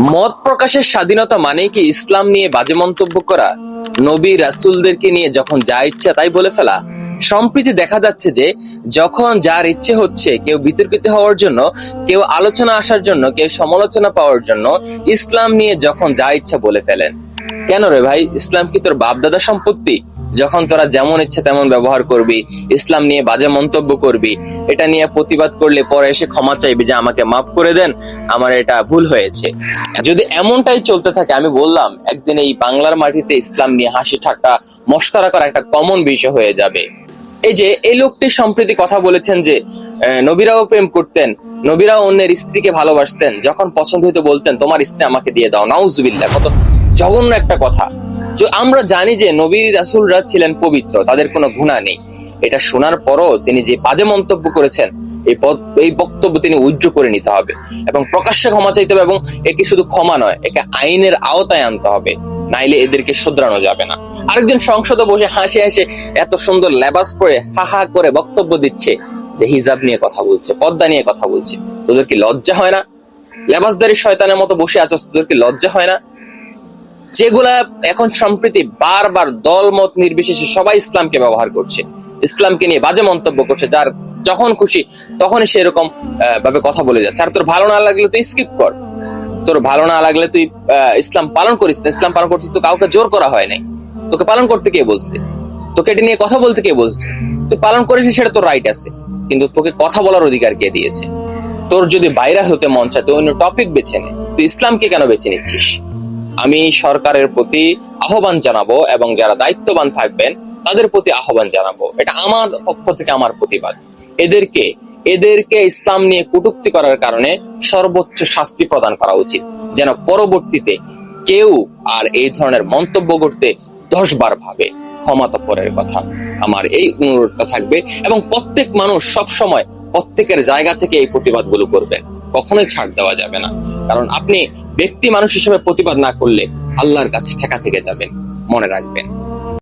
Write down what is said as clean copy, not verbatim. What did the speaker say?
মত প্রকাশের স্বাধীনতা মানে কি ইসলাম নিয়ে বাজে মন্তব্য করা, নবী রাসূলদেরকে নিয়ে যখন যা ইচ্ছা তাই বলে ফেলা? সম্প্রতি দেখা যাচ্ছে যে যখন যার ইচ্ছে হচ্ছে, কেউ বিতর্কিত হওয়ার জন্য, কেউ আলোচনা আসার জন্য, কেউ সমালোচনা পাওয়ার জন্য ইসলাম নিয়ে যখন যা ইচ্ছা বলে ফেলেন। কেন রে ভাই, ইসলাম কি তোর বাপ দাদা সম্পত্তি? যখন তোরা যেমন ইচ্ছে তেমন ব্যবহার করবি, ইসলাম নিয়ে বাজে মন্তব্য করবি, এটা নিয়ে প্রতিবাদ করলে পরে এসে ক্ষমা চাইবি যে আমাকে মাফ করে দেন, আমার এটা ভুল হয়েছে। যদি এমনটাই চলতে থাকে, আমি বললাম একদিন এই বাংলার মাটিতে ইসলাম নিয়ে হাসি ঠাট্টা মশকরা করা একটা কমন বিষয় হয়ে যাবে। এই যে এই লোকটি সম্প্রতি কথা বলেছেন যে নবীরাও প্রেম করতেন, নবীরাও অন্যের স্ত্রীকে ভালোবাসতেন, যখন পছন্দ হইতো বলতেন তোমার স্ত্রী আমাকে দিয়ে দাও। নাউজুবিল্লাহ, কত জঘন্য একটা কথা। আমরা জানি যে নবী রাসূলরা ছিলেন পবিত্র, তাদের কোনো গুনাহ নেই। এটা শোনার পরও তিনি যে বাজে মন্তব্য করেছেন, এই বক্তব্য তিনি উইথড্র করে নিতে হবে এবং প্রকাশ্যে ক্ষমা চাইতে হবে, এবং একে শুধু ক্ষমা নয়, একে আইনের আওতায় আনতে হবে, নাইলে এদেরকে শুধরানো যাবে না। আরেকজন সংসদে বসে হাসি হাসি এত সুন্দর লেবাস পরে হা হা করে বক্তব্য দিচ্ছে যে হিজাব নিয়ে কথা বলছে, পর্দা নিয়ে কথা বলছে। তোদের কি লজ্জা হয় না? লেবাসদারি শয়তানের মতো বসে আছো, তোদের কি লজ্জা হয় না? যেগুলা এখন সম্প্রতি বারবার দল মত নির্বিশেষে সবাই ইসলামকে ব্যবহার করছে, ইসলামকে নিয়ে বাজে মন্তব্য করছে, যার যখন খুশি তখনই সেরকম ভাবে কথা বলে যাচ্ছে। আর তোর ভালো না লাগলে তুই স্কিপ কর, তোর ভালো না লাগলে তুই ইসলাম পালন করিস না। ইসলাম পালন করতে তো কাউকে জোর করা হয় নাই, তোকে পালন করতে কে বলছে? তোকে এটা নিয়ে কথা বলতে কে বলছে? তুই পালন করেছিস, সেটা তোর রাইট আছে, কিন্তু তোকে কথা বলার অধিকার কে দিয়েছে? তোর যদি ভাইরাল হতে মন চায় তুই অন্য টপিক বেছে নে, তুই ইসলামকে কেন বেছে নিচ্ছিস? আমি সরকারের প্রতি আহ্বান জানাবো এবং যারা দায়িত্ববান থাকবেন তাদের প্রতি আহ্বান জানাবো, এটা আমার পক্ষ থেকে আমার প্রতিবাদ। এদেরকে ইসলাম নিয়ে কটূক্তি করার কারণে সর্বোচ্চ শাস্তি প্রদান করা উচিত, যেন পরবর্তীতে কেউ আর এই ধরনের মন্তব্য করতে 10 বার ভাবে। ক্ষমা তো পরের কথা, আমার এই অনুরোধটা থাকবে। এবং প্রত্যেক মানুষ সব সময় প্রত্যেকের জায়গা থেকে এই প্রতিবাদগুলো করবেন, কখনোই ছাড় দেওয়া যাবে না। কারণ আপনি ব্যক্তি মানুষ হিসেবে প্রতিবাদ না করলে আল্লাহর কাছে ঠেকা থেকে যাবেন, মনে রাখবেন।